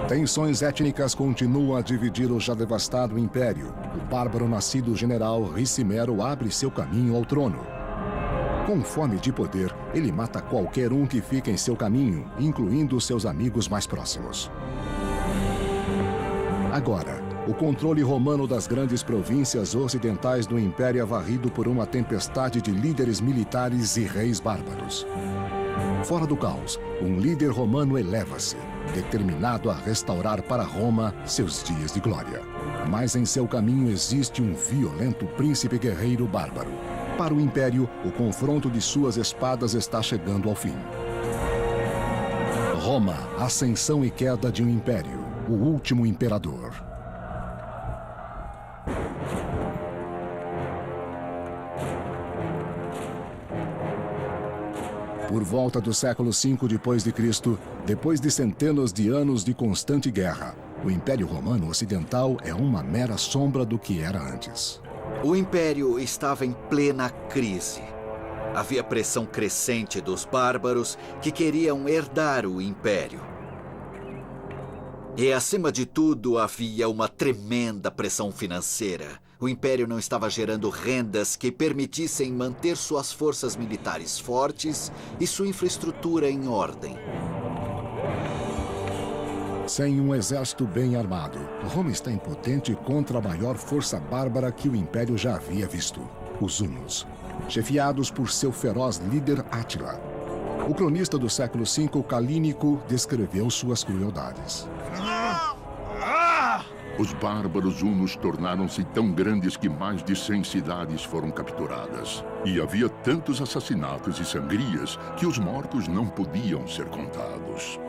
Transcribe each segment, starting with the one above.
Tensões étnicas continuam a dividir o já devastado império. O bárbaro nascido general Ricimero abre seu caminho ao trono. Com fome de poder, ele mata qualquer um que fica em seu caminho, incluindo seus amigos mais próximos. Agora, o controle romano das grandes províncias ocidentais do império é varrido por uma tempestade de líderes militares e reis bárbaros. Fora do caos, um líder romano eleva-se, determinado a restaurar para Roma seus dias de glória. Mas em seu caminho existe um violento príncipe guerreiro bárbaro. Para o império, o confronto de suas espadas está chegando ao fim. Roma, ascensão e queda de um império, o último imperador. Por volta do século V d.C., depois de centenas de anos de constante guerra, o Império Romano Ocidental é uma mera sombra do que era antes. O Império estava em plena crise. Havia pressão crescente dos bárbaros que queriam herdar o Império. E, acima de tudo, havia uma tremenda pressão financeira. O Império não estava gerando rendas que permitissem manter suas forças militares fortes e sua infraestrutura em ordem. Sem um exército bem armado, Roma está impotente contra a maior força bárbara que o Império já havia visto, os hunos, chefiados por seu feroz líder Átila. O cronista do século V, Calínico, descreveu suas crueldades. Os bárbaros hunos tornaram-se tão grandes que mais de 100 cidades foram capturadas. E havia tantos assassinatos e sangrias que os mortos não podiam ser contados.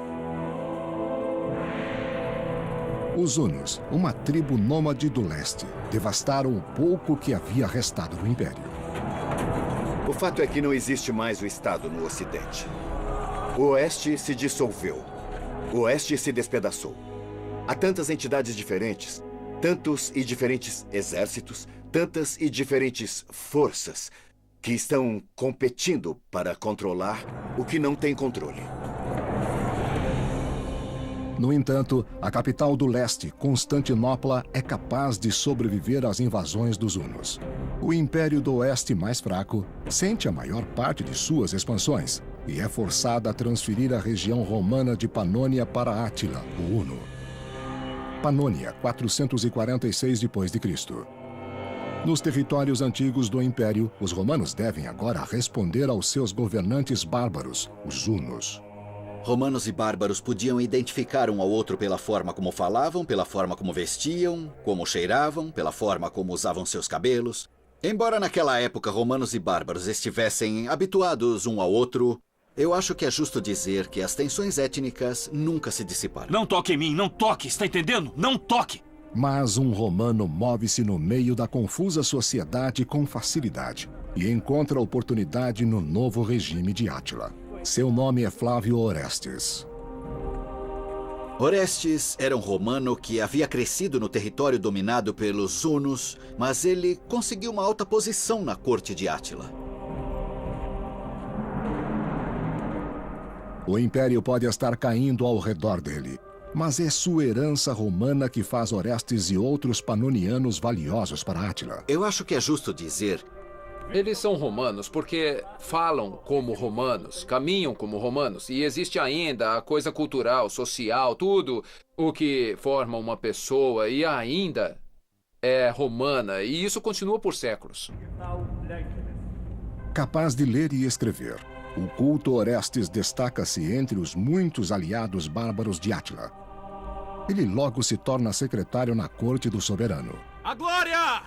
Os hunos, uma tribo nômade do leste, devastaram o pouco que havia restado do Império. O fato é que não existe mais o Estado no Ocidente. O Oeste se dissolveu. O Oeste se despedaçou. Há tantas entidades diferentes, tantos e diferentes exércitos, tantas e diferentes forças que estão competindo para controlar o que não tem controle. No entanto, a capital do leste, Constantinopla, é capaz de sobreviver às invasões dos hunos. O Império do Oeste, mais fraco, sente a maior parte de suas expansões e é forçada a transferir a região romana de Panônia para Átila, o huno. Panônia, 446 d.C. Nos territórios antigos do Império, os romanos devem agora responder aos seus governantes bárbaros, os hunos. Romanos e bárbaros podiam identificar um ao outro pela forma como falavam, pela forma como vestiam, como cheiravam, pela forma como usavam seus cabelos. Embora naquela época romanos e bárbaros estivessem habituados um ao outro, eu acho que é justo dizer que as tensões étnicas nunca se dissiparam. Não toque em mim, não toque, está entendendo? Não toque! Mas um romano move-se no meio da confusa sociedade com facilidade e encontra oportunidade no novo regime de Átila. Seu nome é Flávio Orestes. Orestes era um romano que havia crescido no território dominado pelos hunos, mas ele conseguiu uma alta posição na corte de Átila. O Império pode estar caindo ao redor dele, mas é sua herança romana que faz Orestes e outros panonianos valiosos para Átila. Eu acho que é justo dizer... Eles são romanos porque falam como romanos, caminham como romanos. E existe ainda a coisa cultural, social, tudo o que forma uma pessoa e ainda é romana. E isso continua por séculos. Capaz de ler e escrever, o culto Orestes destaca-se entre os muitos aliados bárbaros de Átila. Ele logo se torna secretário na corte do soberano. A glória!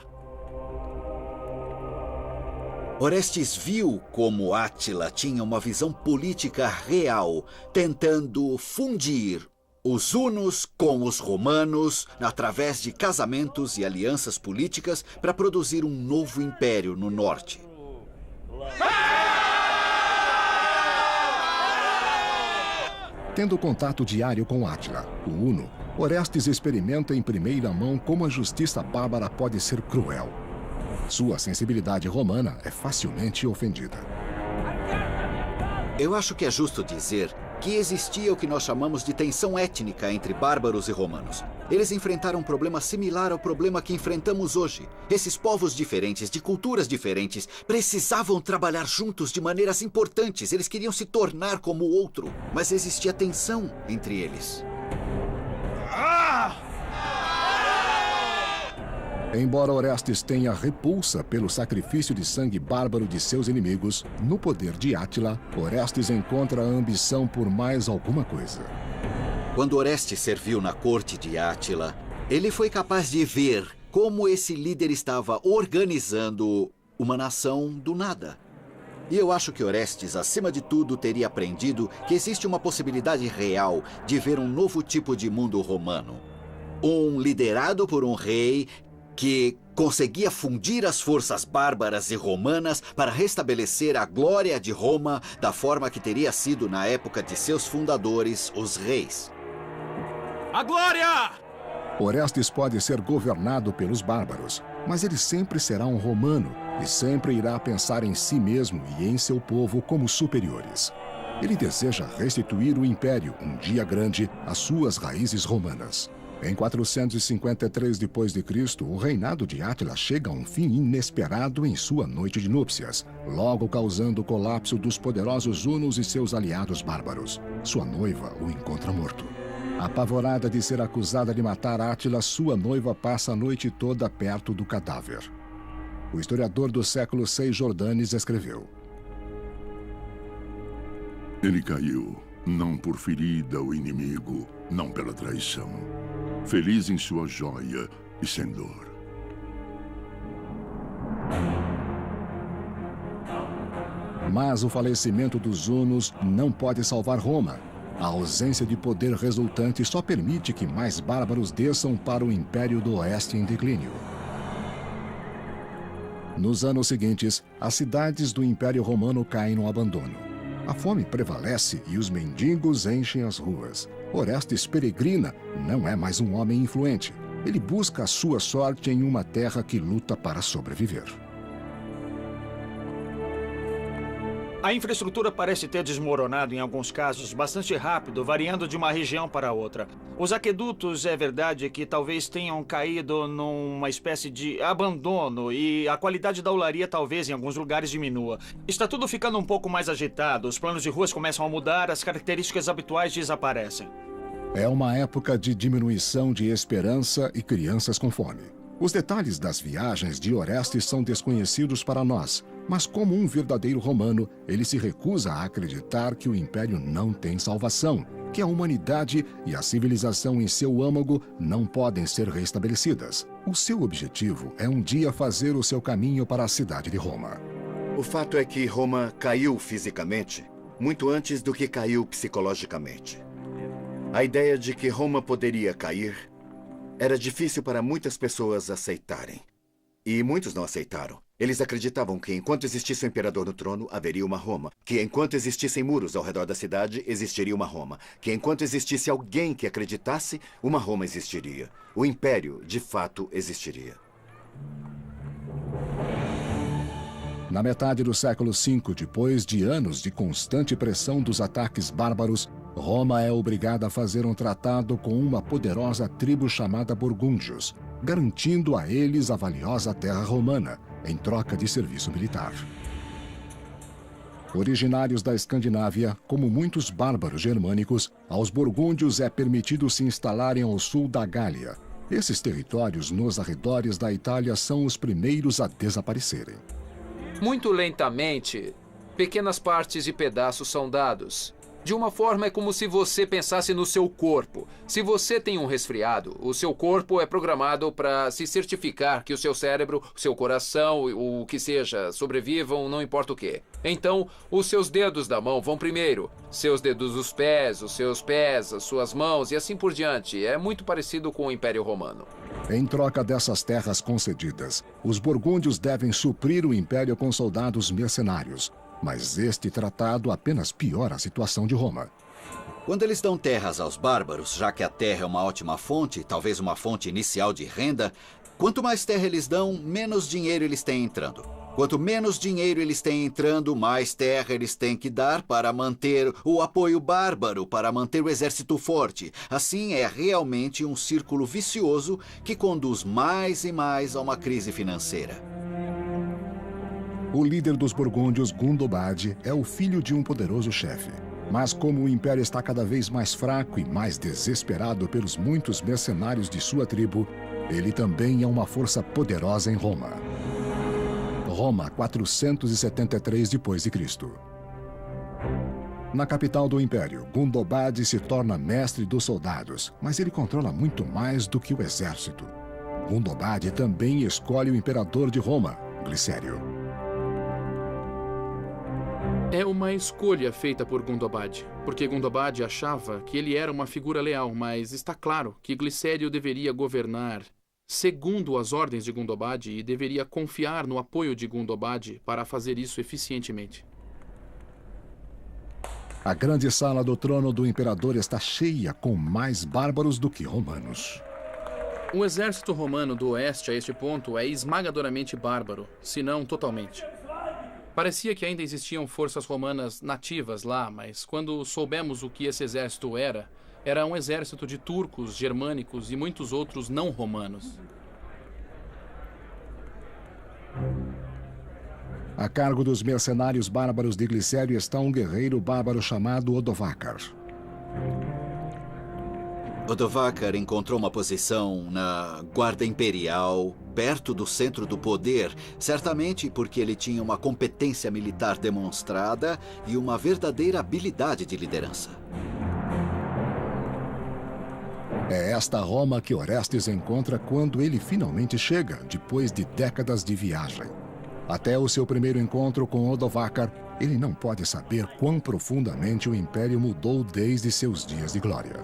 Orestes viu como Átila tinha uma visão política real, tentando fundir os hunos com os romanos através de casamentos e alianças políticas para produzir um novo império no norte. Tendo contato diário com Átila, o huno, Orestes experimenta em primeira mão como a justiça bárbara pode ser cruel. Sua sensibilidade romana é facilmente ofendida. Eu acho que é justo dizer que existia o que nós chamamos de tensão étnica entre bárbaros e romanos. Eles enfrentaram um problema similar ao problema que enfrentamos hoje. Esses povos diferentes, de culturas diferentes, precisavam trabalhar juntos de maneiras importantes. Eles queriam se tornar como o outro, mas existia tensão entre eles. Embora Orestes tenha repulsa pelo sacrifício de sangue bárbaro de seus inimigos, no poder de Átila, Orestes encontra a ambição por mais alguma coisa. Quando Orestes serviu na corte de Átila, ele foi capaz de ver como esse líder estava organizando uma nação do nada. E eu acho que Orestes, acima de tudo, teria aprendido que existe uma possibilidade real de ver um novo tipo de mundo romano. Um liderado por um rei que conseguia fundir as forças bárbaras e romanas para restabelecer a glória de Roma da forma que teria sido na época de seus fundadores, os reis. A glória! Orestes pode ser governado pelos bárbaros, mas ele sempre será um romano e sempre irá pensar em si mesmo e em seu povo como superiores. Ele deseja restituir o império, um dia grande, às suas raízes romanas. Em 453 d.C., o reinado de Átila chega a um fim inesperado em sua noite de núpcias, logo causando o colapso dos poderosos hunos e seus aliados bárbaros. Sua noiva o encontra morto. Apavorada de ser acusada de matar Átila, sua noiva passa a noite toda perto do cadáver. O historiador do século VI, Jordanes, escreveu: Ele caiu, não por ferida ao inimigo, não pela traição. Feliz em sua joia e sem dor. Mas o falecimento dos hunos não pode salvar Roma. A ausência de poder resultante só permite que mais bárbaros desçam para o Império do Oeste em declínio. Nos anos seguintes, as cidades do Império Romano caem no abandono. A fome prevalece e os mendigos enchem as ruas. Orestes peregrina, não é mais um homem influente. Ele busca a sua sorte em uma terra que luta para sobreviver. A infraestrutura parece ter desmoronado em alguns casos bastante rápido, variando de uma região para outra. Os aquedutos, é verdade que talvez tenham caído numa espécie de abandono e a qualidade da olaria talvez em alguns lugares diminua. Está tudo ficando um pouco mais agitado, os planos de ruas começam a mudar, as características habituais desaparecem. É uma época de diminuição de esperança e crianças com fome. Os detalhes das viagens de Orestes são desconhecidos para nós, mas como um verdadeiro romano, ele se recusa a acreditar que o império não tem salvação, que a humanidade e a civilização em seu âmago não podem ser restabelecidas. O seu objetivo é um dia fazer o seu caminho para a cidade de Roma. O fato é que Roma caiu fisicamente muito antes do que caiu psicologicamente. A ideia de que Roma poderia cair era difícil para muitas pessoas aceitarem. E muitos não aceitaram. Eles acreditavam que enquanto existisse o imperador no trono, haveria uma Roma. Que enquanto existissem muros ao redor da cidade, existiria uma Roma. Que enquanto existisse alguém que acreditasse, uma Roma existiria. O império, de fato, existiria. Na metade do século V, depois de anos de constante pressão dos ataques bárbaros, Roma é obrigada a fazer um tratado com uma poderosa tribo chamada Burgúndios, garantindo a eles a valiosa terra romana, em troca de serviço militar. Originários da Escandinávia, como muitos bárbaros germânicos, aos burgúndios é permitido se instalarem ao sul da Gália. Esses territórios nos arredores da Itália são os primeiros a desaparecerem. Muito lentamente, pequenas partes e pedaços são dados. De uma forma, é como se você pensasse no seu corpo. Se você tem um resfriado, o seu corpo é programado para se certificar que o seu cérebro, o seu coração, o que seja, sobrevivam, não importa o quê. Então, os seus dedos da mão vão primeiro. Seus dedos dos pés, os seus pés, as suas mãos e assim por diante. É muito parecido com o Império Romano. Em troca dessas terras concedidas, os burgúndios devem suprir o império com soldados mercenários. Mas este tratado apenas piora a situação de Roma. Quando eles dão terras aos bárbaros, já que a terra é uma ótima fonte, talvez uma fonte inicial de renda, quanto mais terra eles dão, menos dinheiro eles têm entrando. Quanto menos dinheiro eles têm entrando, mais terra eles têm que dar para manter o apoio bárbaro, para manter o exército forte. Assim, é realmente um círculo vicioso que conduz mais e mais a uma crise financeira. O líder dos burgúndios, Gundobad, é o filho de um poderoso chefe. Mas como o império está cada vez mais fraco e mais desesperado pelos muitos mercenários de sua tribo, ele também é uma força poderosa em Roma. Roma, 473 d.C. Na capital do império, Gundobad se torna mestre dos soldados, mas ele controla muito mais do que o exército. Gundobad também escolhe o imperador de Roma, Glicério. É uma escolha feita por Gundobad, porque Gundobad achava que ele era uma figura leal, mas está claro que Glicério deveria governar segundo as ordens de Gundobad e deveria confiar no apoio de Gundobad para fazer isso eficientemente. A grande sala do trono do imperador está cheia com mais bárbaros do que romanos. O exército romano do oeste a este ponto é esmagadoramente bárbaro, se não totalmente. Parecia que ainda existiam forças romanas nativas lá, mas quando soubemos o que esse exército era um exército de turcos, germânicos e muitos outros não romanos. A cargo dos mercenários bárbaros de Glicério está um guerreiro bárbaro chamado Odovacar. Odovacar encontrou uma posição na Guarda Imperial, perto do centro do poder, certamente porque ele tinha uma competência militar demonstrada e uma verdadeira habilidade de liderança. É esta Roma que Orestes encontra quando ele finalmente chega, depois de décadas de viagem. Até o seu primeiro encontro com Odovacar, ele não pode saber quão profundamente o Império mudou desde seus dias de glória.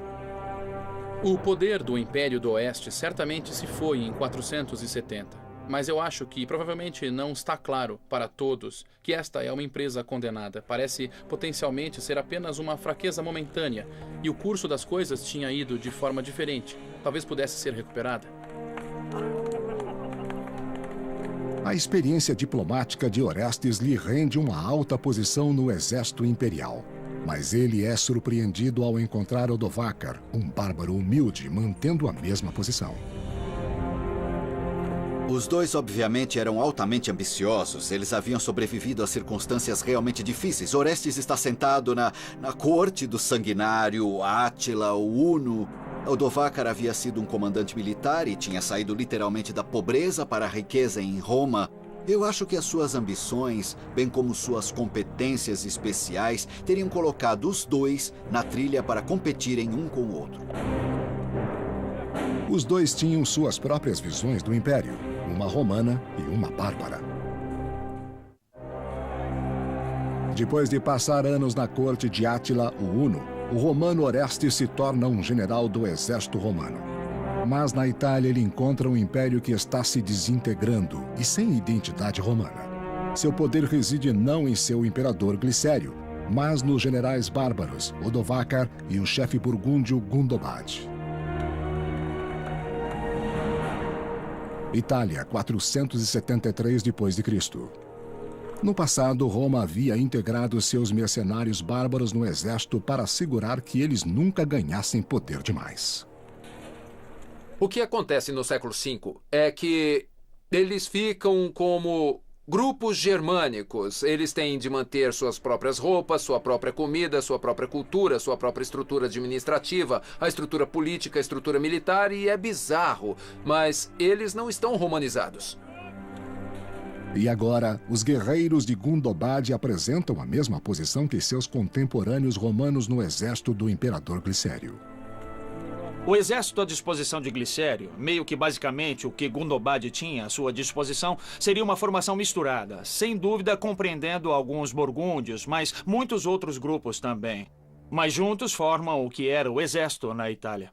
O poder do Império do Oeste certamente se foi em 470, mas eu acho que provavelmente não está claro para todos que esta é uma empresa condenada. Parece potencialmente ser apenas uma fraqueza momentânea e o curso das coisas tinha ido de forma diferente. Talvez pudesse ser recuperada. A experiência diplomática de Orestes lhe rende uma alta posição no exército imperial. Mas ele é surpreendido ao encontrar Odovacar, um bárbaro humilde, mantendo a mesma posição. Os dois, obviamente, eram altamente ambiciosos. Eles haviam sobrevivido a circunstâncias realmente difíceis. Orestes está sentado na corte do sanguinário Átila, o Uno. Odovacar havia sido um comandante militar e tinha saído literalmente da pobreza para a riqueza em Roma. Eu acho que as suas ambições, bem como suas competências especiais, teriam colocado os dois na trilha para competirem um com o outro. Os dois tinham suas próprias visões do Império, uma romana e uma bárbara. Depois de passar anos na corte de Átila, o Uno, o romano Orestes se torna um general do exército romano. Mas na Itália ele encontra um império que está se desintegrando e sem identidade romana. Seu poder reside não em seu imperador Glicério, mas nos generais bárbaros Odovacar e o chefe burgúndio Gundobad. Itália, 473 d.C. No passado, Roma havia integrado seus mercenários bárbaros no exército para assegurar que eles nunca ganhassem poder demais. O que acontece no século V é que eles ficam como grupos germânicos. Eles têm de manter suas próprias roupas, sua própria comida, sua própria cultura, sua própria estrutura administrativa, a estrutura política, a estrutura militar, e é bizarro, mas eles não estão romanizados. E agora, os guerreiros de Gundobad apresentam a mesma posição que seus contemporâneos romanos no exército do imperador Glicério. O exército à disposição de Glicério, meio que basicamente o que Gundobad tinha à sua disposição, seria uma formação misturada, sem dúvida compreendendo alguns burgúndios, mas muitos outros grupos também. Mas juntos formam o que era o exército na Itália.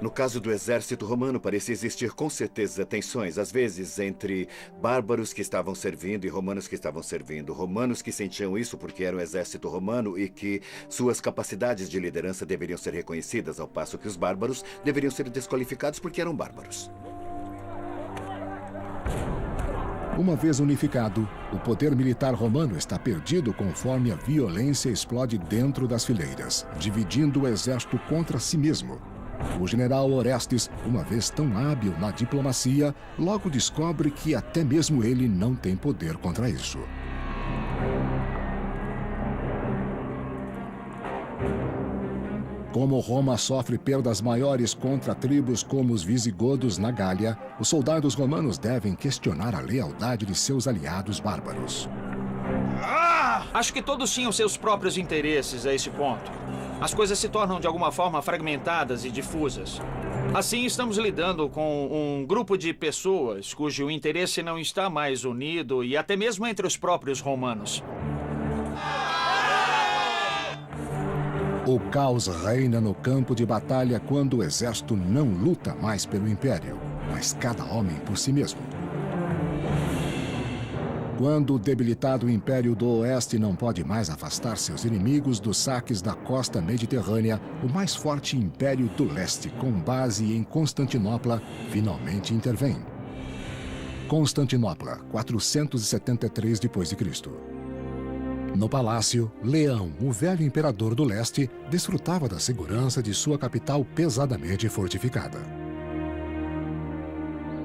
No caso do exército romano, parecia existir com certeza tensões, às vezes, entre bárbaros que estavam servindo e romanos que estavam servindo. Romanos que sentiam isso porque era um exército romano e que suas capacidades de liderança deveriam ser reconhecidas, ao passo que os bárbaros deveriam ser desqualificados porque eram bárbaros. Uma vez unificado, o poder militar romano está perdido conforme a violência explode dentro das fileiras, dividindo o exército contra si mesmo. O general Orestes, uma vez tão hábil na diplomacia, logo descobre que até mesmo ele não tem poder contra isso. Como Roma sofre perdas maiores contra tribos como os visigodos na Gália, os soldados romanos devem questionar a lealdade de seus aliados bárbaros. Acho que todos tinham seus próprios interesses a esse ponto. As coisas se tornam de alguma forma fragmentadas e difusas. Assim, estamos lidando com um grupo de pessoas cujo interesse não está mais unido e até mesmo entre os próprios romanos. O caos reina no campo de batalha quando o exército não luta mais pelo império, mas cada homem por si mesmo. Quando o debilitado Império do Oeste não pode mais afastar seus inimigos dos saques da costa mediterrânea, o mais forte Império do Leste, com base em Constantinopla, finalmente intervém. Constantinopla, 473 d.C. No palácio, Leão, o velho imperador do leste, desfrutava da segurança de sua capital pesadamente fortificada.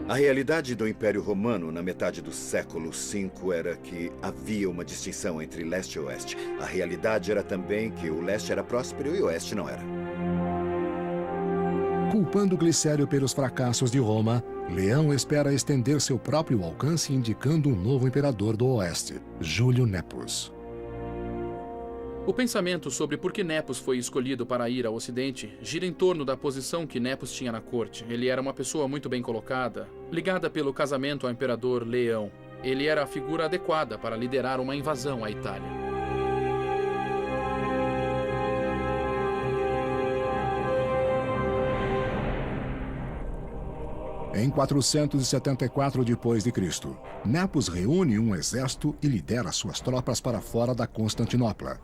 A realidade do Império Romano na metade do século V era que havia uma distinção entre leste e oeste. A realidade era também que o leste era próspero e o oeste não era. Culpando Glicério pelos fracassos de Roma, Leão espera estender seu próprio alcance indicando um novo imperador do oeste, Júlio Nepos. O pensamento sobre por que Nepos foi escolhido para ir ao Ocidente gira em torno da posição que Nepos tinha na corte. Ele era uma pessoa muito bem colocada, ligada pelo casamento ao imperador Leão. Ele era a figura adequada para liderar uma invasão à Itália. Em 474 d.C., Nepos reúne um exército e lidera suas tropas para fora da Constantinopla,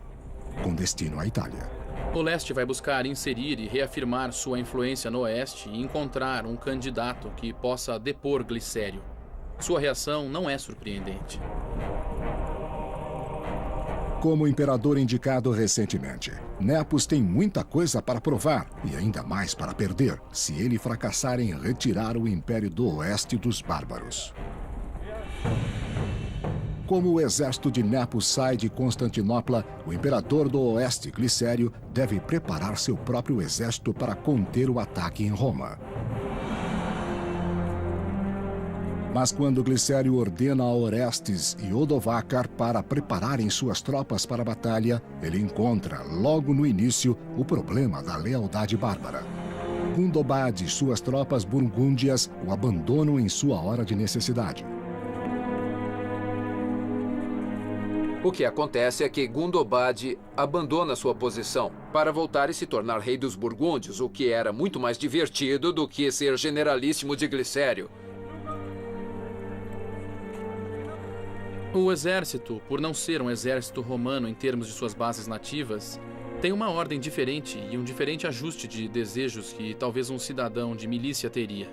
com destino à Itália. O leste vai buscar inserir e reafirmar sua influência no oeste e encontrar um candidato que possa depor Glicério. Sua reação não é surpreendente. Como imperador indicado recentemente, Nepos tem muita coisa para provar e ainda mais para perder, se ele fracassar em retirar o Império do Oeste dos bárbaros. Como o exército de Nepos sai de Constantinopla, o imperador do Oeste, Glicério, deve preparar seu próprio exército para conter o ataque em Roma. Mas quando Glicério ordena a Orestes e Odovacar para prepararem suas tropas para a batalha, ele encontra, logo no início, o problema da lealdade bárbara. Gundobad e suas tropas burgúndias o abandonam em sua hora de necessidade. O que acontece é que Gundobad abandona sua posição para voltar e se tornar rei dos burgúndios, o que era muito mais divertido do que ser generalíssimo de Glicério. O exército, por não ser um exército romano em termos de suas bases nativas, tem uma ordem diferente e um diferente ajuste de desejos que talvez um cidadão de milícia teria.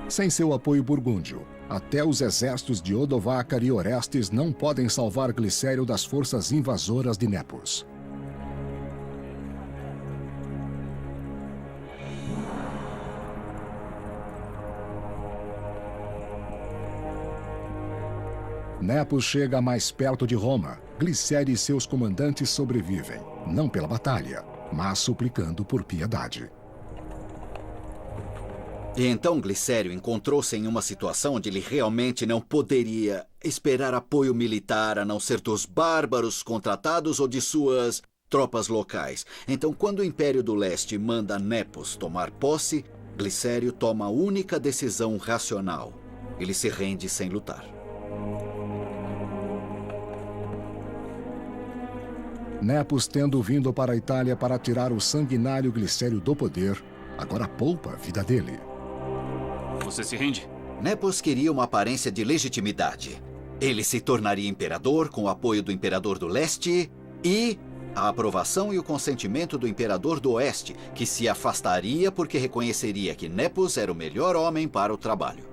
Sem seu apoio burgúndio, até os exércitos de Odovacar e Orestes não podem salvar Glicério das forças invasoras de Nepos. Nepos chega mais perto de Roma. Glicério e seus comandantes sobrevivem, não pela batalha, mas suplicando por piedade. E então Glicério encontrou-se em uma situação onde ele realmente não poderia esperar apoio militar a não ser dos bárbaros contratados ou de suas tropas locais. Então, quando o Império do Leste manda Nepos tomar posse, Glicério toma a única decisão racional. Ele se rende sem lutar. Nepos, tendo vindo para a Itália para tirar o sanguinário Glicério do poder, agora poupa a vida dele. Você se rende? Nepos queria uma aparência de legitimidade. Ele se tornaria imperador com o apoio do imperador do leste e a aprovação e o consentimento do imperador do oeste, que se afastaria porque reconheceria que Nepos era o melhor homem para o trabalho.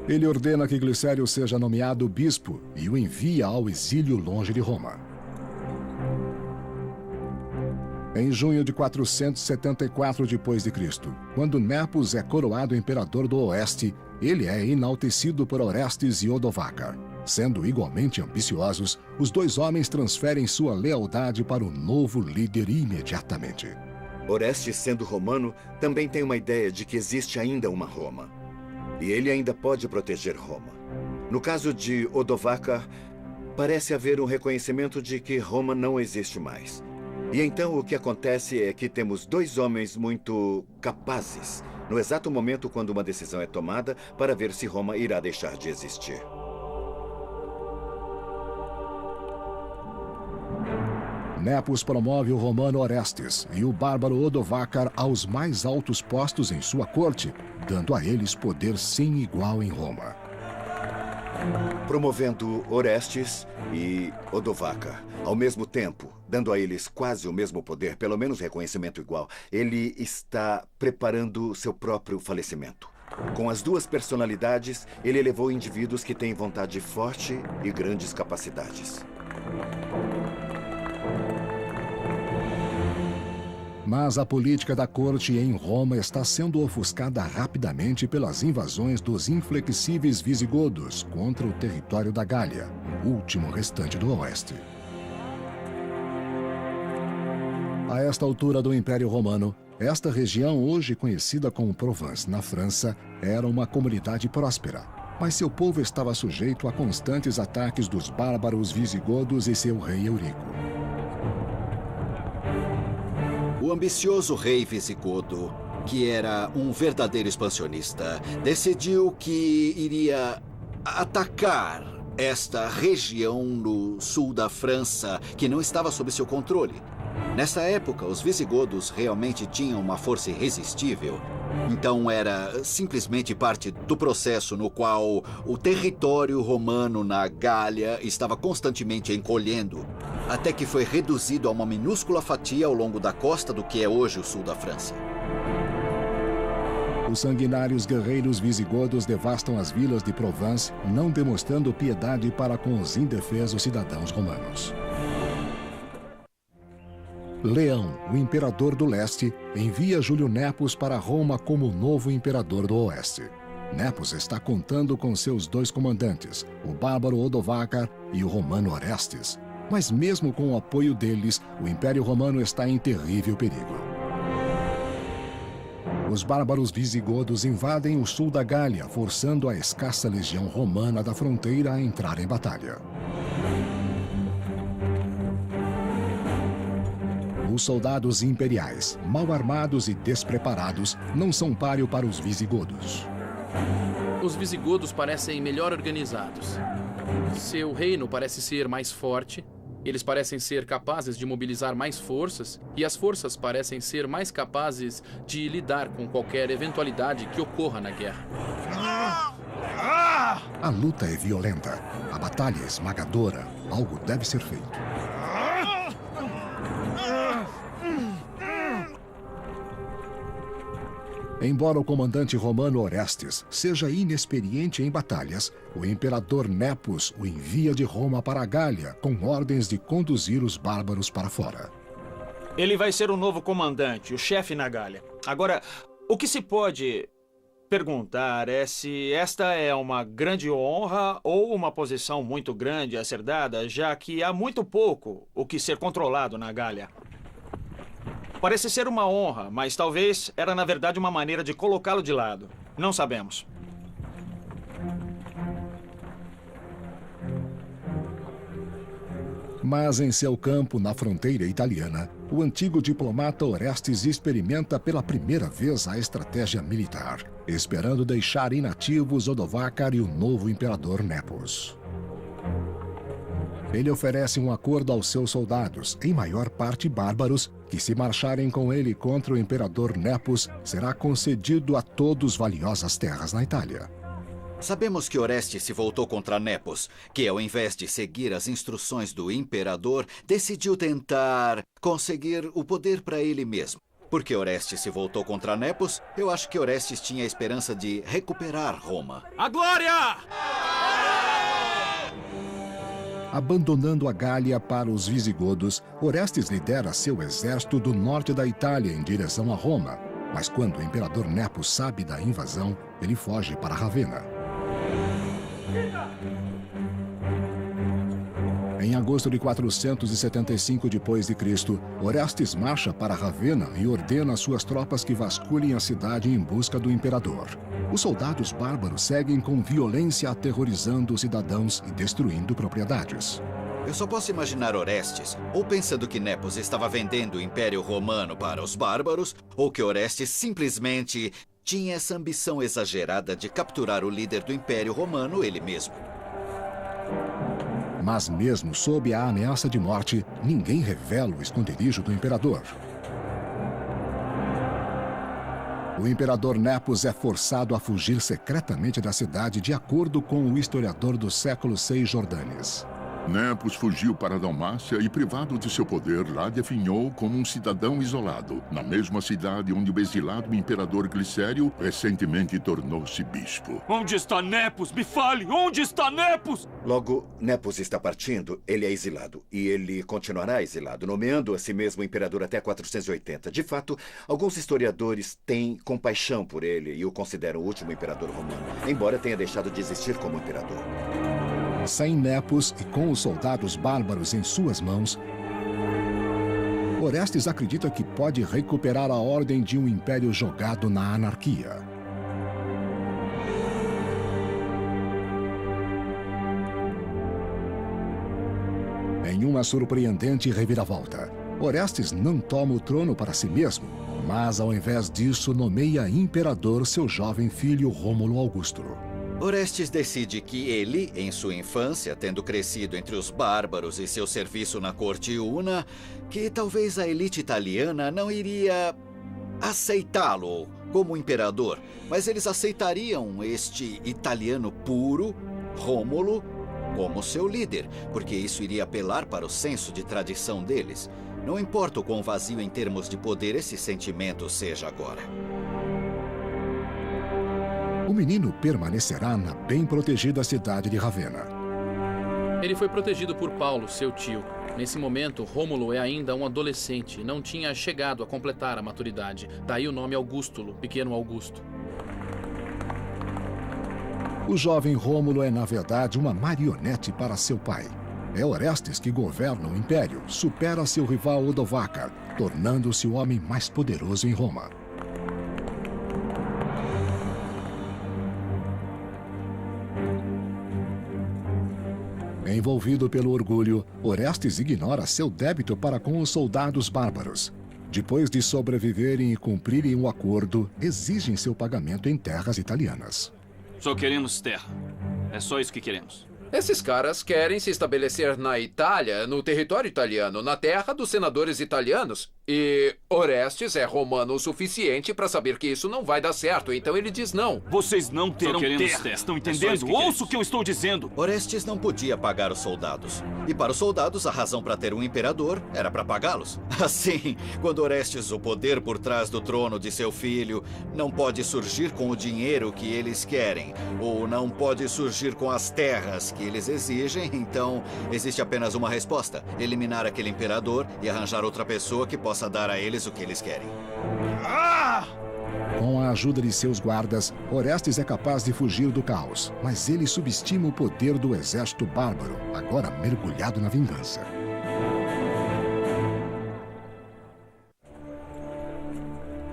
Ele ordena que Glicério seja nomeado bispo e o envia ao exílio longe de Roma. Em junho de 474 d.C., quando Nepos é coroado imperador do Oeste, ele é enaltecido por Orestes e Odovacar. Sendo igualmente ambiciosos, os dois homens transferem sua lealdade para o novo líder imediatamente. Orestes, sendo romano, também tem uma ideia de que existe ainda uma Roma. E ele ainda pode proteger Roma. No caso de Odovacar, parece haver um reconhecimento de que Roma não existe mais. E então o que acontece é que temos dois homens muito capazes, no exato momento quando uma decisão é tomada para ver se Roma irá deixar de existir. Nepos promove o romano Orestes e o bárbaro Odovacar aos mais altos postos em sua corte, dando a eles poder sem igual em Roma. Promovendo Orestes e Odovacar, ao mesmo tempo, dando a eles quase o mesmo poder, pelo menos reconhecimento igual, ele está preparando seu próprio falecimento. Com as duas personalidades, ele elevou indivíduos que têm vontade forte e grandes capacidades. Mas a política da corte em Roma está sendo ofuscada rapidamente pelas invasões dos inflexíveis visigodos contra o território da Gália, o último restante do Oeste. A esta altura do Império Romano, esta região, hoje conhecida como Provence, na França, era uma comunidade próspera, mas seu povo estava sujeito a constantes ataques dos bárbaros visigodos e seu rei Eurico. O ambicioso rei visigodo, que era um verdadeiro expansionista, decidiu que iria atacar esta região no sul da França, que não estava sob seu controle. Nessa época, os visigodos realmente tinham uma força irresistível. Então era simplesmente parte do processo no qual o território romano na Gália estava constantemente encolhendo, até que foi reduzido a uma minúscula fatia ao longo da costa do que é hoje o sul da França. Os sanguinários guerreiros visigodos devastam as vilas de Provence, não demonstrando piedade para com os indefesos cidadãos romanos. Leão, o imperador do leste, envia Júlio Nepos para Roma como novo imperador do oeste. Nepos está contando com seus dois comandantes, o bárbaro Odovacar e o romano Orestes. Mas mesmo com o apoio deles, o Império Romano está em terrível perigo. Os bárbaros visigodos invadem o sul da Gália, forçando a escassa legião romana da fronteira a entrar em batalha. Os soldados imperiais, mal armados e despreparados, não são páreo para os visigodos. Os visigodos parecem melhor organizados. Seu reino parece ser mais forte, eles parecem ser capazes de mobilizar mais forças, e as forças parecem ser mais capazes de lidar com qualquer eventualidade que ocorra na guerra. A luta é violenta, a batalha é esmagadora, algo deve ser feito. Embora o comandante romano Orestes seja inexperiente em batalhas, o imperador Nepos o envia de Roma para a Gália com ordens de conduzir os bárbaros para fora. Ele vai ser o novo comandante, o chefe na Gália. Agora, o que se pode perguntar é se esta é uma grande honra ou uma posição muito grande a ser dada, já que há muito pouco o que ser controlado na Gália. Parece ser uma honra, mas talvez era na verdade uma maneira de colocá-lo de lado. Não sabemos. Mas em seu campo, na fronteira italiana, o antigo diplomata Orestes experimenta pela primeira vez a estratégia militar, esperando deixar inativos Odovacar e o novo imperador Nepos. Ele oferece um acordo aos seus soldados, em maior parte bárbaros, que se marcharem com ele contra o imperador Nepos, será concedido a todos valiosas terras na Itália. Sabemos que Orestes se voltou contra Nepos, que ao invés de seguir as instruções do imperador, decidiu tentar conseguir o poder para ele mesmo. Porque Orestes se voltou contra Nepos, eu acho que Orestes tinha a esperança de recuperar Roma. A glória! Abandonando a Gália para os visigodos, Orestes lidera seu exército do norte da Itália em direção a Roma. Mas quando o imperador Nepo sabe da invasão, ele foge para Ravenna. Em agosto de 475 d.C., Orestes marcha para Ravenna e ordena suas tropas que vasculhem a cidade em busca do imperador. Os soldados bárbaros seguem com violência aterrorizando os cidadãos e destruindo propriedades. Eu só posso imaginar Orestes, ou pensando que Nepos estava vendendo o Império Romano para os bárbaros, ou que Orestes simplesmente tinha essa ambição exagerada de capturar o líder do Império Romano ele mesmo. Mas mesmo sob a ameaça de morte, ninguém revela o esconderijo do imperador. O imperador Nepos é forçado a fugir secretamente da cidade de acordo com o historiador do século VI Jordanes. Nepos fugiu para a Dalmácia e, privado de seu poder, lá definhou como um cidadão isolado, na mesma cidade onde o exilado imperador Glicério recentemente tornou-se bispo. Onde está Nepos? Me fale! Onde está Nepos? Logo, Nepos está partindo, ele é exilado. E ele continuará exilado, nomeando a si mesmo imperador até 480. De fato, alguns historiadores têm compaixão por ele e o consideram o último imperador romano, embora tenha deixado de existir como imperador. Sem Nepos e com os soldados bárbaros em suas mãos, Orestes acredita que pode recuperar a ordem de um império jogado na anarquia. Em uma surpreendente reviravolta, Orestes não toma o trono para si mesmo, mas ao invés disso nomeia imperador seu jovem filho Rômulo Augusto. Orestes decide que ele, em sua infância, tendo crescido entre os bárbaros e seu serviço na corte una, que talvez a elite italiana não iria aceitá-lo como imperador, mas eles aceitariam este italiano puro, Rômulo, como seu líder, porque isso iria apelar para o senso de tradição deles. Não importa o quão vazio em termos de poder esse sentimento seja agora. O menino permanecerá na bem protegida cidade de Ravenna. Ele foi protegido por Paulo, seu tio. Nesse momento, Rômulo é ainda um adolescente e não tinha chegado a completar a maturidade. Daí o nome Augustulo, pequeno Augusto. O jovem Rômulo é, na verdade, uma marionete para seu pai. É Orestes que governa o império, supera seu rival Odovacar, tornando-se o homem mais poderoso em Roma. Envolvido pelo orgulho, Orestes ignora seu débito para com os soldados bárbaros. Depois de sobreviverem e cumprirem o acordo, exigem seu pagamento em terras italianas. Só queremos terra. É só isso que queremos. Esses caras querem se estabelecer na Itália, no território italiano, na terra dos senadores italianos. E Orestes é romano o suficiente para saber que isso não vai dar certo, então ele diz não. Vocês não terão terra, estão entendendo? Ouça o que eu estou dizendo. Orestes não podia pagar os soldados. E para os soldados, a razão para ter um imperador era para pagá-los. Assim, quando Orestes, o poder por trás do trono de seu filho, não pode surgir com o dinheiro que eles querem, ou não pode surgir com as terras que eles exigem, então existe apenas uma resposta: eliminar aquele imperador e arranjar outra pessoa que possa dar a eles o que eles querem. Com a ajuda de seus guardas, Orestes é capaz de fugir do caos, mas ele subestima o poder do exército bárbaro, agora mergulhado na vingança.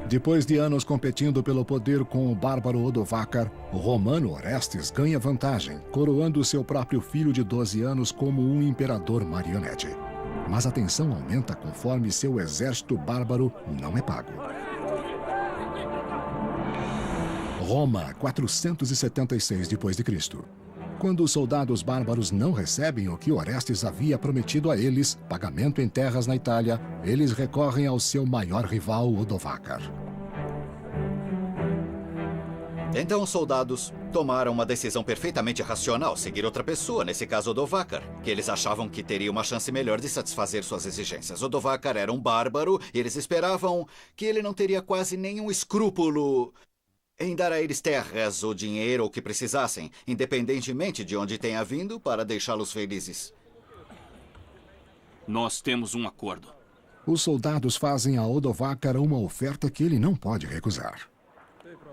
Depois de anos competindo pelo poder com o bárbaro Odovacar, o romano Orestes ganha vantagem, coroando seu próprio filho de 12 anos como um imperador marionete. Mas a tensão aumenta conforme seu exército bárbaro não é pago. Roma, 476 d.C. Quando os soldados bárbaros não recebem o que Orestes havia prometido a eles, pagamento em terras na Itália, eles recorrem ao seu maior rival, Odovacar. Então os soldados tomaram uma decisão perfeitamente racional, seguir outra pessoa, nesse caso Odovacar, que eles achavam que teria uma chance melhor de satisfazer suas exigências. Odovacar era um bárbaro e eles esperavam que ele não teria quase nenhum escrúpulo em dar a eles terras ou dinheiro ou o que precisassem, independentemente de onde tenha vindo, para deixá-los felizes. Nós temos um acordo. Os soldados fazem a Odovacar uma oferta que ele não pode recusar.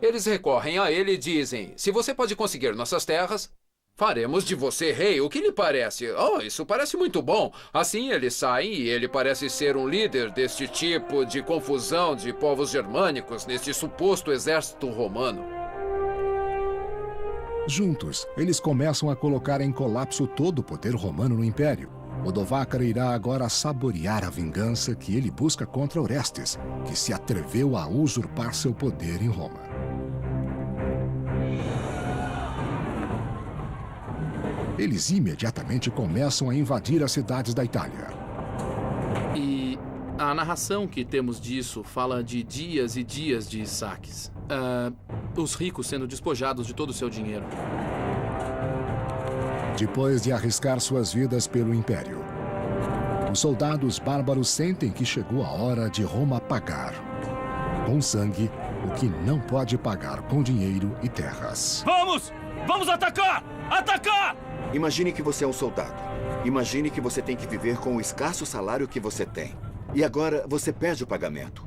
Eles recorrem a ele e dizem: se você pode conseguir nossas terras, faremos de você rei. O que lhe parece? Oh, isso parece muito bom. Assim eles saem e ele parece ser um líder deste tipo de confusão de povos germânicos neste suposto exército romano. Juntos, eles começam a colocar em colapso todo o poder romano no Império. Odovacar irá agora saborear a vingança que ele busca contra Orestes, que se atreveu a usurpar seu poder em Roma. Eles imediatamente começam a invadir as cidades da Itália. E a narração que temos disso fala de dias e dias de saques. Os ricos sendo despojados de todo o seu dinheiro. Depois de arriscar suas vidas pelo Império, os soldados bárbaros sentem que chegou a hora de Roma pagar, com sangue, o que não pode pagar com dinheiro e terras. Vamos! Vamos atacar! Atacar! Imagine que você é um soldado. Imagine que você tem que viver com o escasso salário que você tem. E agora você perde o pagamento.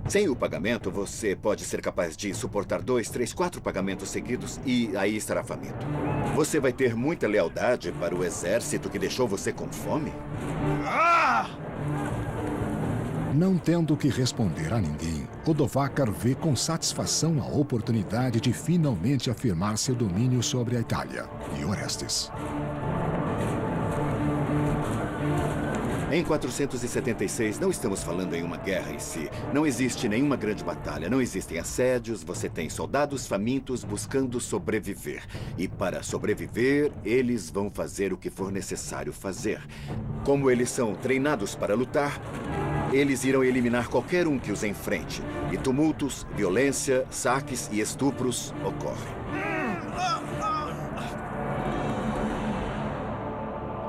Sem o pagamento, você pode ser capaz de suportar 2, 3, 4 pagamentos seguidos e aí estará faminto. Você vai ter muita lealdade para o exército que deixou você com fome? Não tendo que responder a ninguém, Odovacar vê com satisfação a oportunidade de finalmente afirmar seu domínio sobre a Itália e Orestes. Em 476, não estamos falando em uma guerra em si. Não existe nenhuma grande batalha, não existem assédios, você tem soldados famintos buscando sobreviver. E para sobreviver, eles vão fazer o que for necessário fazer. Como eles são treinados para lutar, eles irão eliminar qualquer um que os enfrente. E tumultos, violência, saques e estupros ocorrem.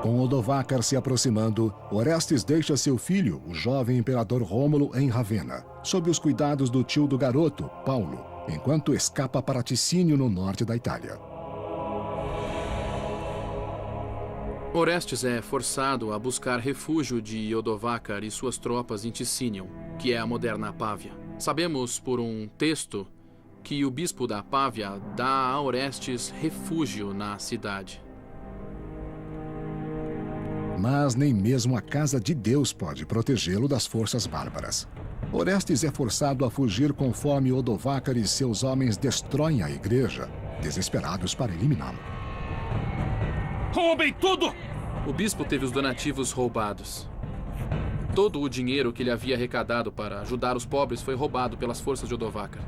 Com Odovacar se aproximando, Orestes deixa seu filho, o jovem imperador Rômulo, em Ravenna, sob os cuidados do tio do garoto, Paulo, enquanto escapa para Ticínio, no norte da Itália. Orestes é forçado a buscar refúgio de Odovacar e suas tropas em Ticínio, que é a moderna Pávia. Sabemos por um texto que o bispo da Pávia dá a Orestes refúgio na cidade. Mas nem mesmo a casa de Deus pode protegê-lo das forças bárbaras. Orestes é forçado a fugir conforme Odovacar e seus homens destroem a igreja, desesperados para eliminá-lo. Roubem tudo! O bispo teve os donativos roubados. Todo o dinheiro que ele havia arrecadado para ajudar os pobres foi roubado pelas forças de Odovacar.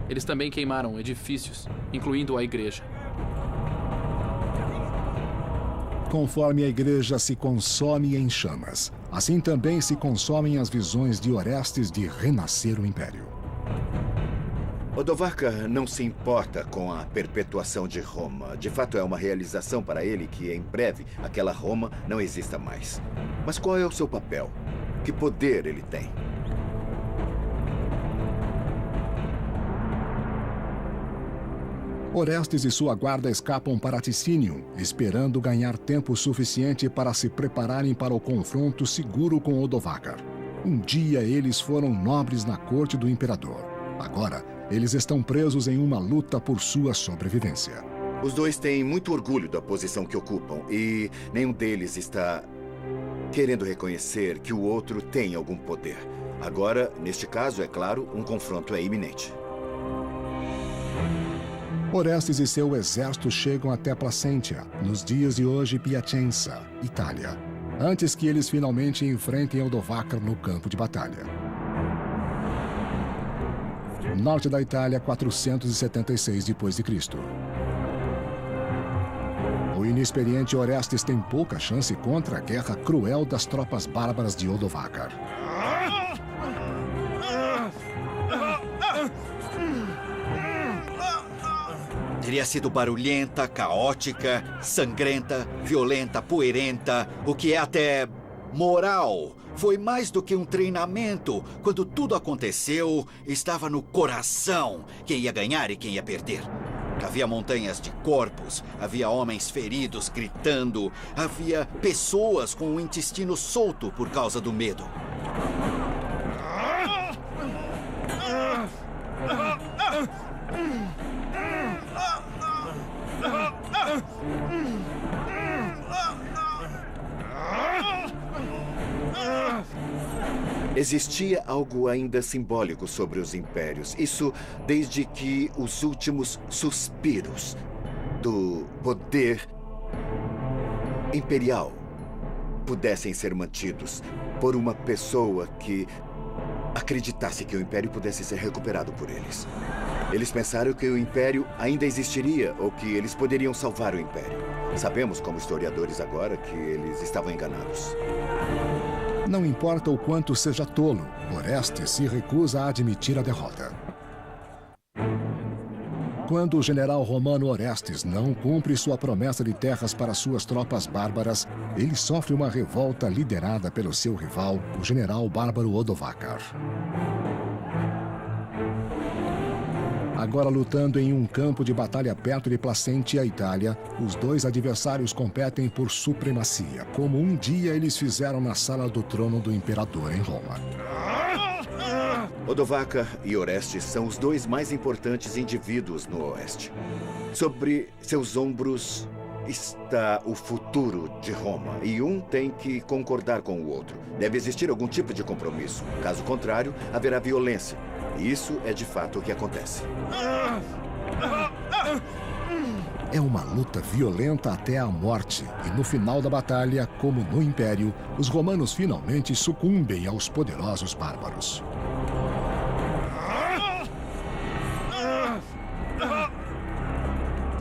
Eles também queimaram edifícios, incluindo a igreja. Conforme a igreja se consome em chamas, assim também se consomem as visões de Orestes de renascer o Império. Odovacar não se importa com a perpetuação de Roma. De fato, é uma realização para ele que, em breve, aquela Roma não exista mais. Mas qual é o seu papel? Que poder ele tem? Orestes e sua guarda escapam para Ticínio, esperando ganhar tempo suficiente para se prepararem para o confronto seguro com Odovacar. Um dia eles foram nobres na corte do imperador. Agora, eles estão presos em uma luta por sua sobrevivência. Os dois têm muito orgulho da posição que ocupam e nenhum deles está querendo reconhecer que o outro tem algum poder. Agora, neste caso, é claro, um confronto é iminente. Orestes e seu exército chegam até Placentia, nos dias de hoje Piacenza, Itália, antes que eles finalmente enfrentem Odovacar no campo de batalha. Norte da Itália, 476 d.C. O inexperiente Orestes tem pouca chance contra a guerra cruel das tropas bárbaras de Odovacar. Teria sido barulhenta, caótica, sangrenta, violenta, poeirenta, o que é até moral. Foi mais do que um treinamento. Quando tudo aconteceu, estava no coração quem ia ganhar e quem ia perder. Havia montanhas de corpos, havia homens feridos gritando, havia pessoas com o intestino solto por causa do medo. Existia algo ainda simbólico sobre os impérios. Isso desde que os últimos suspiros do poder imperial pudessem ser mantidos por uma pessoa que acreditasse que o império pudesse ser recuperado por eles. Eles pensaram que o império ainda existiria ou que eles poderiam salvar o império. Sabemos, como historiadores agora, que eles estavam enganados. Não importa o quanto seja tolo, Orestes se recusa a admitir a derrota. Quando o general romano Orestes não cumpre sua promessa de terras para suas tropas bárbaras, ele sofre uma revolta liderada pelo seu rival, o general bárbaro Odovacar. Agora lutando em um campo de batalha perto de Placentia, Itália, os dois adversários competem por supremacia, como um dia eles fizeram na sala do trono do imperador em Roma. Odovacar e Orestes são os dois mais importantes indivíduos no Oeste. Sobre seus ombros está o futuro de Roma, e um tem que concordar com o outro. Deve existir algum tipo de compromisso. Caso contrário, haverá violência. E isso é de fato o que acontece. É uma luta violenta até a morte, e no final da batalha, como no Império, os romanos finalmente sucumbem aos poderosos bárbaros.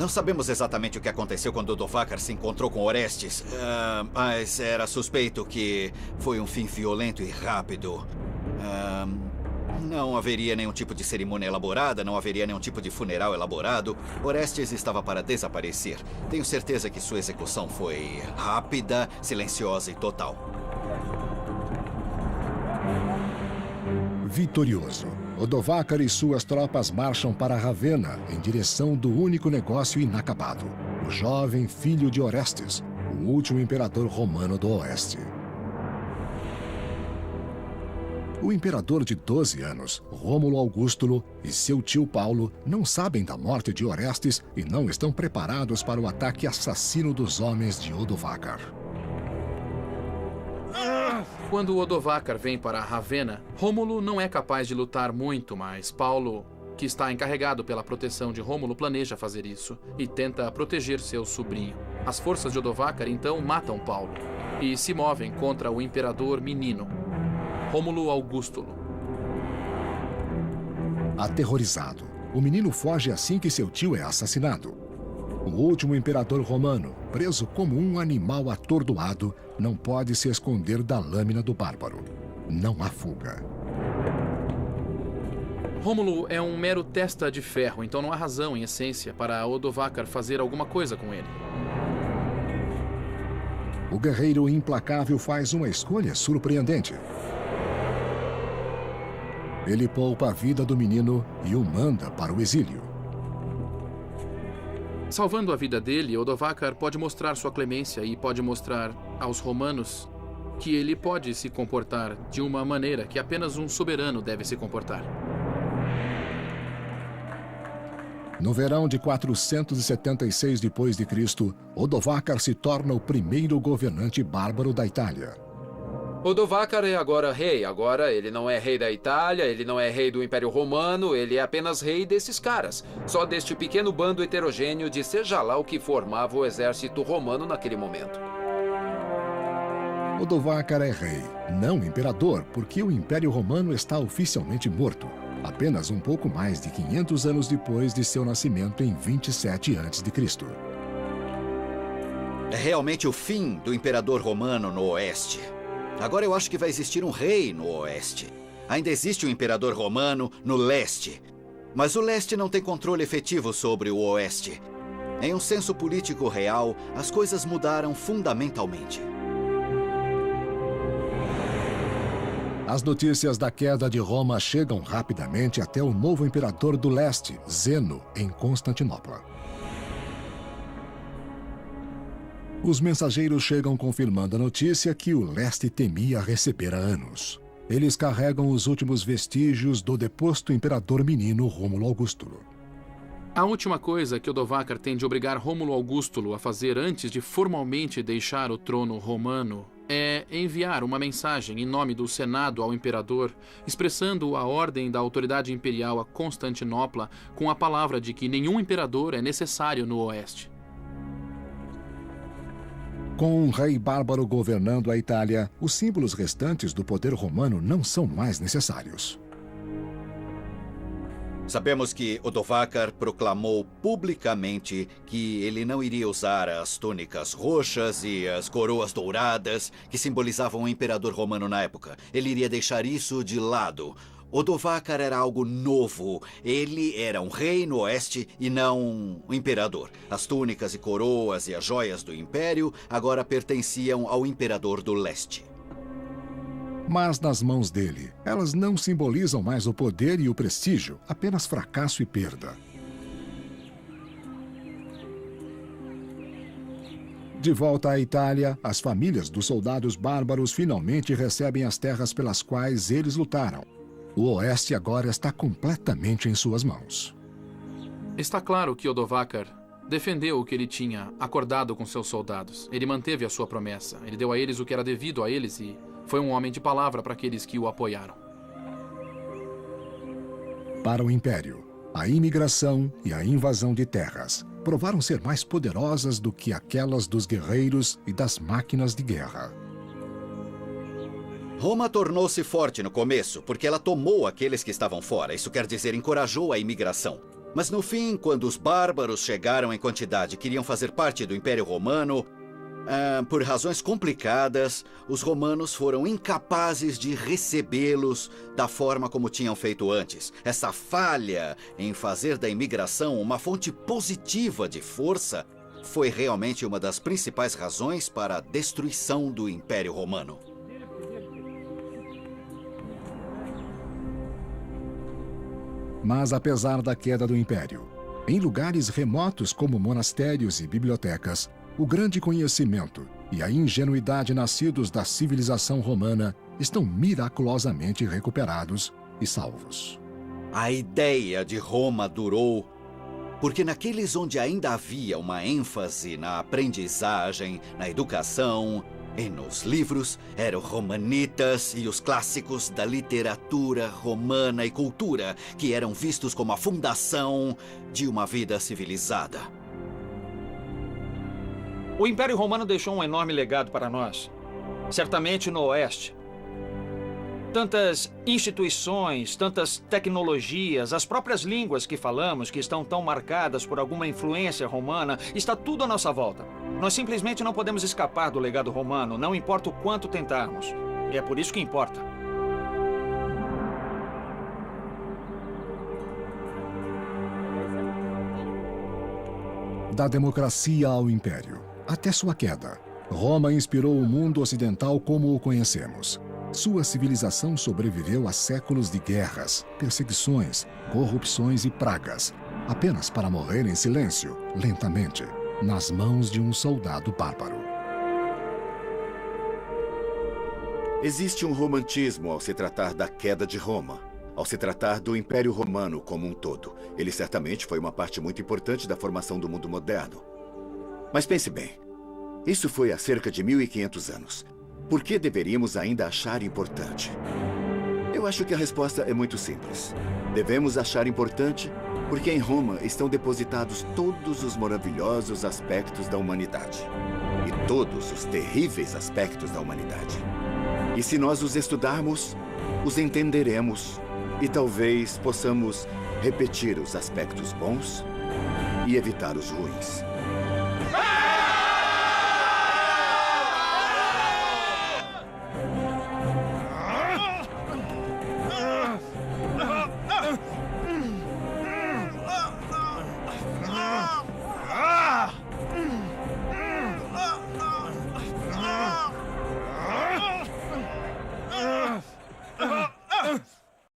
Não sabemos exatamente o que aconteceu quando Odovacar se encontrou com Orestes, mas era suspeito que foi um fim violento e rápido. Não haveria nenhum tipo de cerimônia elaborada, não haveria nenhum tipo de funeral elaborado. Orestes estava para desaparecer. Tenho certeza que sua execução foi rápida, silenciosa e total. Vitorioso, Odovacar e suas tropas marcham para Ravenna em direção do único negócio inacabado: o jovem filho de Orestes, o último imperador romano do Oeste. O imperador de 12 anos, Rômulo Augustulo, e seu tio Paulo não sabem da morte de Orestes e não estão preparados para o ataque assassino dos homens de Odovacar. Quando Odovacar vem para Ravenna, Rômulo não é capaz de lutar muito, mas Paulo, que está encarregado pela proteção de Rômulo, planeja fazer isso e tenta proteger seu sobrinho. As forças de Odovacar então matam Paulo e se movem contra o imperador menino, Rômulo Augustulo. Aterrorizado, o menino foge assim que seu tio é assassinado. O último imperador romano, preso como um animal atordoado, não pode se esconder da lâmina do bárbaro. Não há fuga. Rômulo é um mero testa de ferro, então não há razão, em essência, para Odovacar fazer alguma coisa com ele. O guerreiro implacável faz uma escolha surpreendente. Ele poupa a vida do menino e o manda para o exílio. Salvando a vida dele, Odovacar pode mostrar sua clemência e pode mostrar aos romanos que ele pode se comportar de uma maneira que apenas um soberano deve se comportar. No verão de 476 d.C., Odovacar se torna o primeiro governante bárbaro da Itália. Odovacar é agora rei. Agora ele não é rei da Itália, ele não é rei do Império Romano, ele é apenas rei desses caras. Só deste pequeno bando heterogêneo de seja lá o que formava o exército romano naquele momento. Odovacar é rei, não imperador, porque o Império Romano está oficialmente morto, apenas um pouco mais de 500 anos depois de seu nascimento em 27 a.C. É realmente o fim do imperador romano no Oeste. Agora eu acho que vai existir um rei no Oeste. Ainda existe um imperador romano no Leste. Mas o leste não tem controle efetivo sobre o oeste. Em um senso político real, as coisas mudaram fundamentalmente. As notícias da queda de Roma chegam rapidamente até o novo imperador do leste, Zeno, em Constantinopla. Os mensageiros chegam confirmando a notícia que o leste temia receber há anos. Eles carregam os últimos vestígios do deposto imperador menino Rômulo Augustulo. A última coisa que Odovacar tem de obrigar Rômulo Augustulo a fazer antes de formalmente deixar o trono romano é enviar uma mensagem em nome do Senado ao imperador, expressando a ordem da autoridade imperial a Constantinopla com a palavra de que nenhum imperador é necessário no oeste. Com um rei bárbaro governando a Itália, os símbolos restantes do poder romano não são mais necessários. Sabemos que Odovacar proclamou publicamente que ele não iria usar as túnicas roxas e as coroas douradas que simbolizavam o imperador romano na época. Ele iria deixar isso de lado. Odovacar era algo novo. Ele era um rei no oeste e não um imperador. As túnicas e coroas e as joias do império agora pertenciam ao imperador do leste. Mas nas mãos dele, elas não simbolizam mais o poder e o prestígio, apenas fracasso e perda. De volta à Itália, as famílias dos soldados bárbaros finalmente recebem as terras pelas quais eles lutaram. O oeste agora está completamente em suas mãos. Está claro que Odovacar defendeu o que ele tinha acordado com seus soldados. Ele manteve a sua promessa. Ele deu a eles o que era devido a eles e foi um homem de palavra para aqueles que o apoiaram. Para o Império, a imigração e a invasão de terras provaram ser mais poderosas do que aquelas dos guerreiros e das máquinas de guerra. Roma tornou-se forte no começo porque ela tomou aqueles que estavam fora. Isso quer dizer, encorajou a imigração. Mas no fim, quando os bárbaros chegaram em quantidade e queriam fazer parte do Império Romano, por razões complicadas, os romanos foram incapazes de recebê-los da forma como tinham feito antes. Essa falha em fazer da imigração uma fonte positiva de força foi realmente uma das principais razões para a destruição do Império Romano. Mas apesar da queda do Império, em lugares remotos como monastérios e bibliotecas, o grande conhecimento e a ingenuidade nascidos da civilização romana estão miraculosamente recuperados e salvos. A ideia de Roma durou porque naqueles onde ainda havia uma ênfase na aprendizagem, na educação e nos livros, eram romanitas e os clássicos da literatura romana e cultura, que eram vistos como a fundação de uma vida civilizada. O Império Romano deixou um enorme legado para nós, certamente no Oeste. Tantas instituições, tantas tecnologias, as próprias línguas que falamos, que estão tão marcadas por alguma influência romana, está tudo à nossa volta. Nós simplesmente não podemos escapar do legado romano, não importa o quanto tentarmos. E é por isso que importa. Da democracia ao império, até sua queda, Roma inspirou o mundo ocidental como o conhecemos. Sua civilização sobreviveu a séculos de guerras, perseguições, corrupções e pragas, apenas para morrer em silêncio, lentamente, nas mãos de um soldado bárbaro. Existe um romantismo ao se tratar da queda de Roma, ao se tratar do Império Romano como um todo. Ele certamente foi uma parte muito importante da formação do mundo moderno. Mas pense bem, isso foi há cerca de 1500 anos. Por que deveríamos ainda achar importante? Eu acho que a resposta é muito simples. Devemos achar importante porque em Roma estão depositados todos os maravilhosos aspectos da humanidade. E todos os terríveis aspectos da humanidade. E se nós os estudarmos, os entenderemos e talvez possamos repetir os aspectos bons e evitar os ruins.